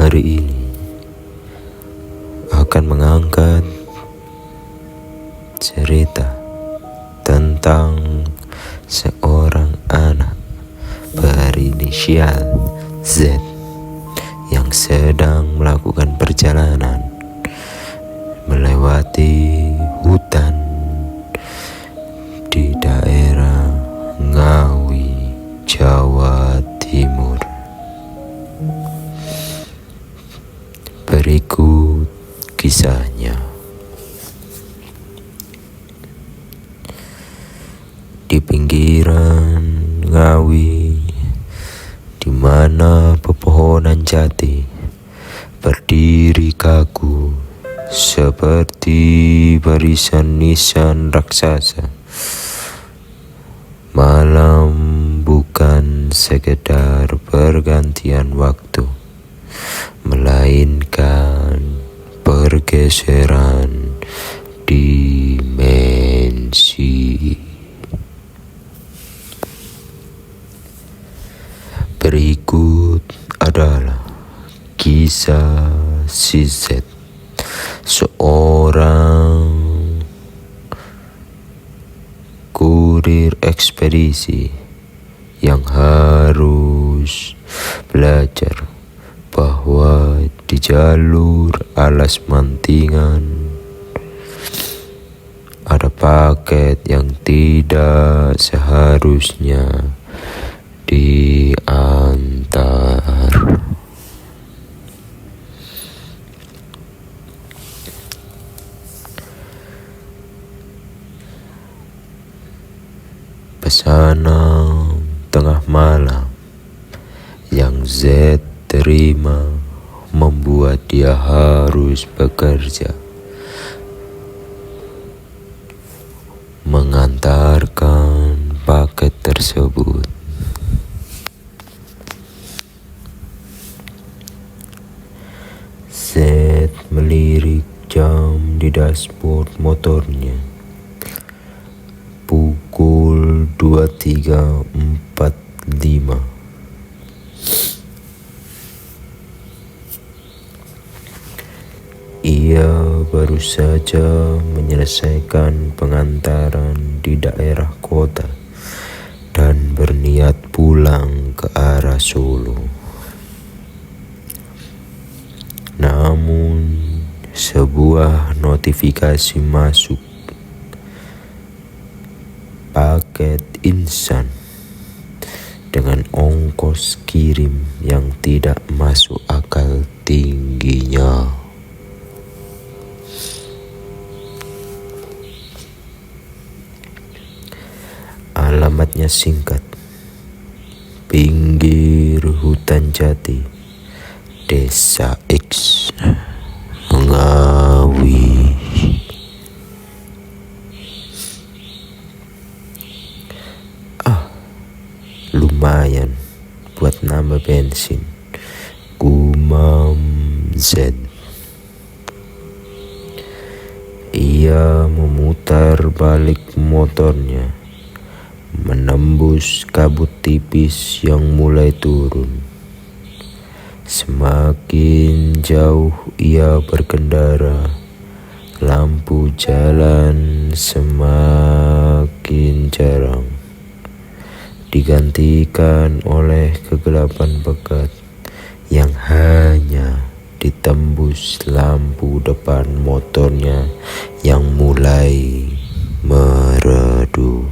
Hari ini akan mengangkat cerita tentang seorang anak berinisial Z yang sedang melakukan perjalanan melewati hutan di daerah Ngawi, Jawa Timur. Berikut kisahnya. Di pinggiran Ngawi, di mana pepohonan jati berdiri kaku seperti barisan nisan raksasa. Malam bukan sekedar pergantian waktu, melainkan pergeseran dimensi. Berikut adalah kisah si Z, seorang kurir ekspedisi yang harus belajar bahwa di jalur alas mantingan ada paket yang tidak seharusnya diantar. Pesanan tengah malam yang Z terima membuat dia harus bekerja, mengantarkan paket tersebut. Z melirik jam di dashboard motornya. Pukul 23.45. Ia baru saja menyelesaikan pengantaran di daerah kota dan berniat pulang ke arah Solo. Namun sebuah notifikasi masuk. Paket insan dengan ongkos kirim yang tidak masuk akal tingginya. Alamatnya singkat: pinggir hutan jati, Desa X, Ngawi. Lumayan buat nambah bensin, gumam Z. Ia memutar balik motornya, menembus kabut tipis yang mulai turun. Semakin jauh ia berkendara, lampu jalan semakin jarang, digantikan oleh kegelapan pekat yang hanya ditembus lampu depan motornya yang mulai meredup.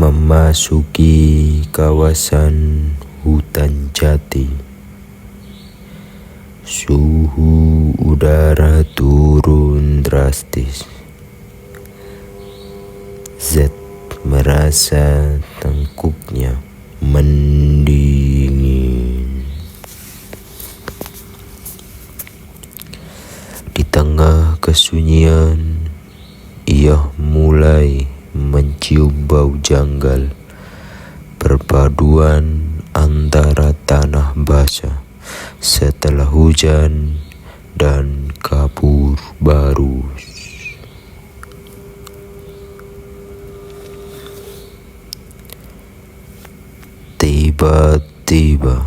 Memasuki kawasan hutan jati, suhu udara turun drastis. Z merasa tengkuknya mendingin. Di tengah kesunyian, ia mulai mencium bau janggal, perpaduan antara tanah basah setelah hujan dan kabur barus. Tiba-tiba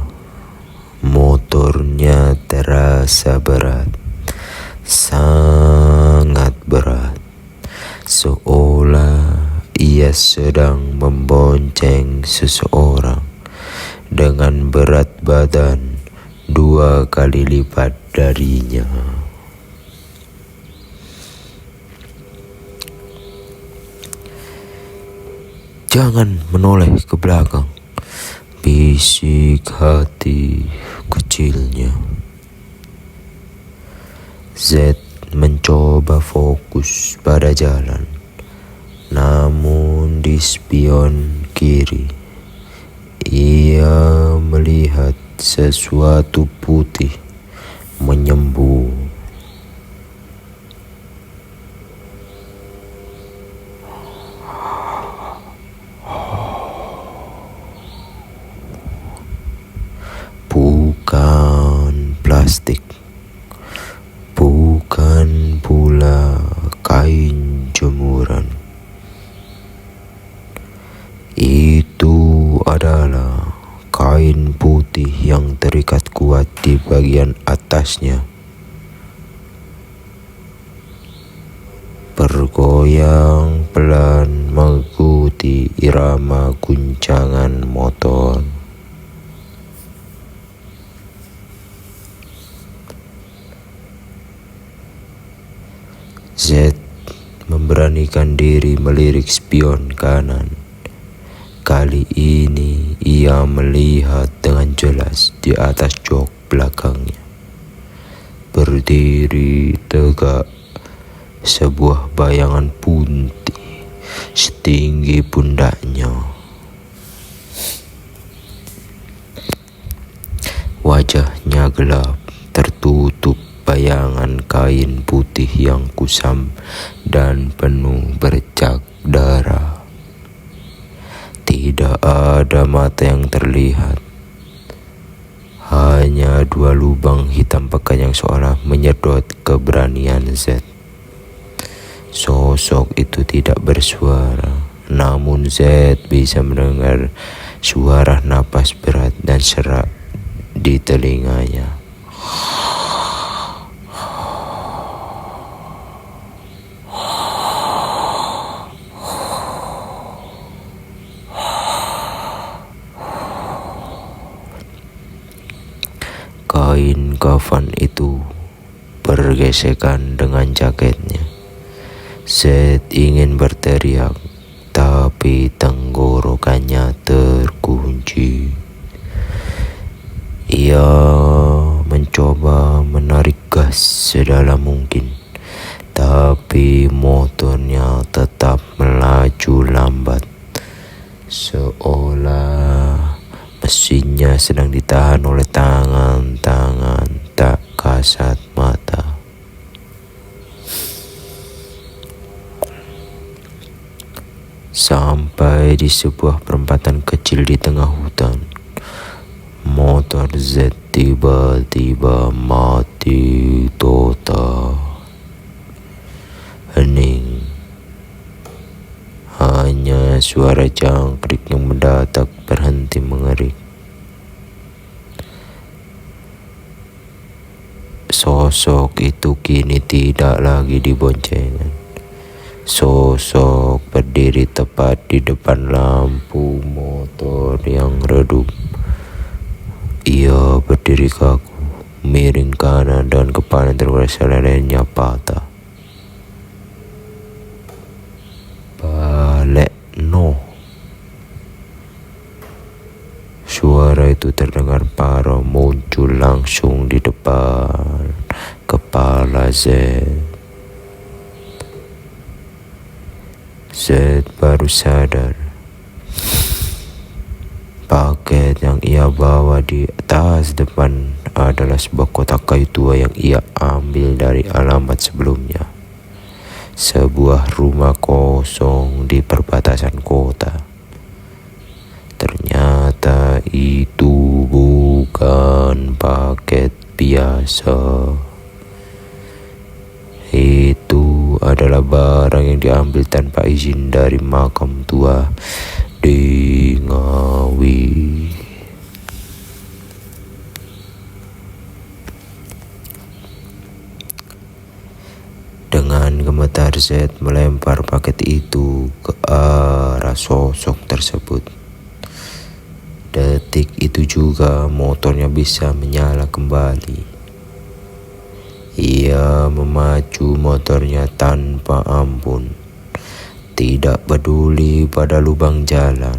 motornya terasa berat, sangat berat, seolah ia sedang membonceng seseorang dengan berat badan 2 kali lipat darinya. Jangan menoleh ke belakang, bisik hati kecilnya. Z mencoba fokus pada jalan, namun di spion kiri ia melihat sesuatu putih menyembur. Bukan plastik, bukan pula kain jemuran. Itu adalah kain putih yang terikat kuat di bagian atasnya, bergoyang pelan mengikuti irama guncangan motor. Z memberanikan diri melirik spion kanan. Kali ini ia melihat dengan jelas di atas jok belakangnya. Berdiri tegak sebuah bayangan putih setinggi pundaknya. Wajahnya gelap, tertutup bayangan kain putih yang kusam dan penuh bercak darah. Tidak ada mata yang terlihat, hanya 2 lubang hitam pekat yang seolah menyedot keberanian Z. Sosok itu tidak bersuara, namun Z bisa mendengar suara napas berat dan serak di telinganya. Kain kafan itu bergesekan dengan jaketnya. Z ingin berteriak, tapi tenggorokannya terkunci. Ia mencoba menarik gas sedalam mungkin, tapi motornya tetap melaju lambat, seolah mesinnya sedang ditahan oleh tangan-tangan tak kasat mata. Sampai di sebuah perempatan kecil di tengah hutan, motor Z tiba-tiba mati total. Hening. Hanya suara jangkrik yang mendadak berhenti mengerik. Sosok itu kini tidak lagi diboncengan. Sosok berdiri tepat di depan lampu motor yang redup. Ia berdiri kaku, miring kanan dan kepala terasa lainnya patah. No. Suara itu terdengar parau muncul langsung di depan kepala Z. Z baru sadar. Paket yang ia bawa di tas depan adalah sebuah kotak kayu tua yang ia ambil dari alamat sebelumnya. Sebuah rumah kosong di perbatasan kota. Ternyata itu bukan paket biasa. adalah barang yang diambil tanpa izin dari makam tua di Ngawi. Dengan gemetar Z melempar paket itu ke arah sosok tersebut. Detik itu juga motornya bisa menyala kembali. Ia memacu motornya tanpa ampun, tidak peduli pada lubang jalan.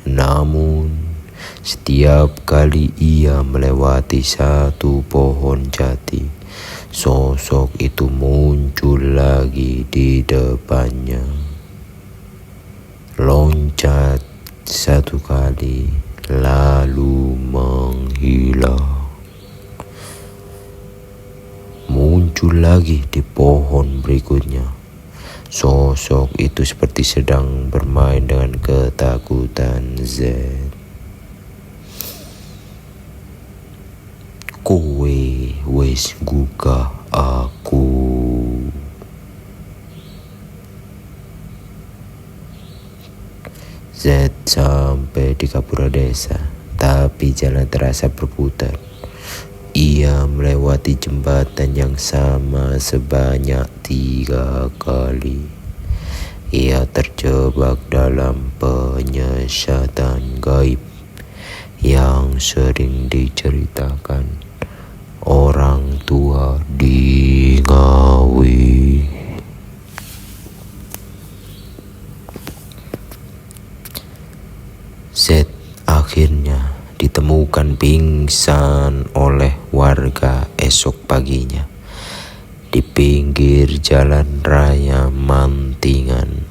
Namun, setiap kali ia melewati satu pohon jati, sosok itu muncul lagi di depannya. Loncat satu kali, lalu menghilang. Muncul lagi di pohon berikutnya. Sosok itu seperti sedang bermain dengan ketakutan Z. Kowe wis gugah aku. Z sampai di Kapura Desa, tapi jalan terasa berputar. Ia melewati jembatan yang sama sebanyak 3 kali. Ia terjebak dalam penyesatan gaib yang sering diceritakan orang tua di Ngawi. Z akhirnya ditemukan pingsan oleh warga esok paginya di pinggir jalan raya Mantingan.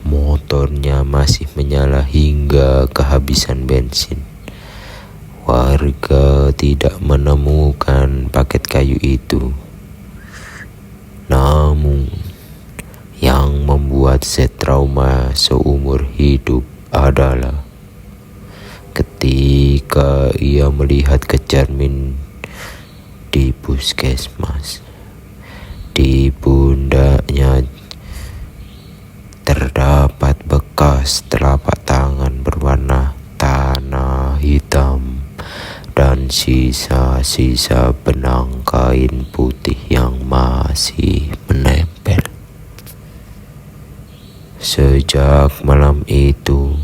Motornya masih menyala hingga kehabisan bensin. Warga tidak menemukan paket kayu itu. Namun, yang membuat Z trauma seumur hidup adalah ketika ia melihat ke cermin di puskesmas. Di pundaknya terdapat bekas telapak tangan berwarna tanah hitam dan sisa-sisa benang kain putih yang masih menempel. Sejak malam itu,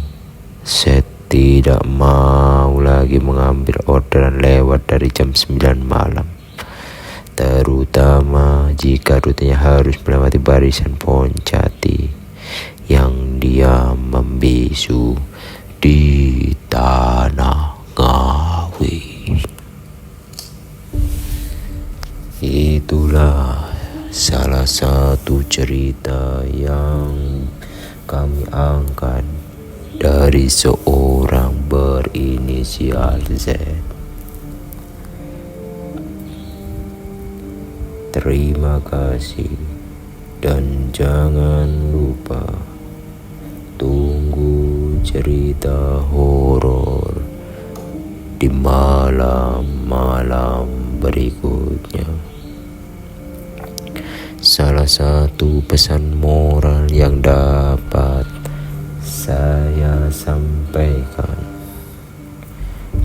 Z tidak mau lagi mengambil orderan lewat dari jam 9 malam, terutama jika rutenya harus melewati barisan pohon jati yang diam membisu di tanah Ngawi. Itulah salah satu cerita yang kami angkat dari seorang berinisial Z. Terima kasih dan jangan lupa tunggu cerita horor di malam-malam berikutnya. Salah satu pesan moral yang dapat saya sampaikan,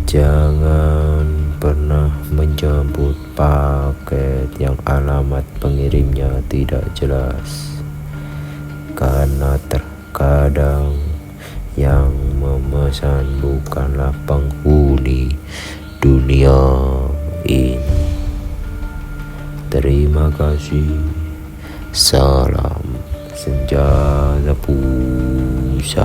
jangan pernah menjemput paket yang alamat pengirimnya tidak jelas, karena terkadang yang memesan bukanlah penghuni dunia ini. Terima kasih. Salam senja pusat.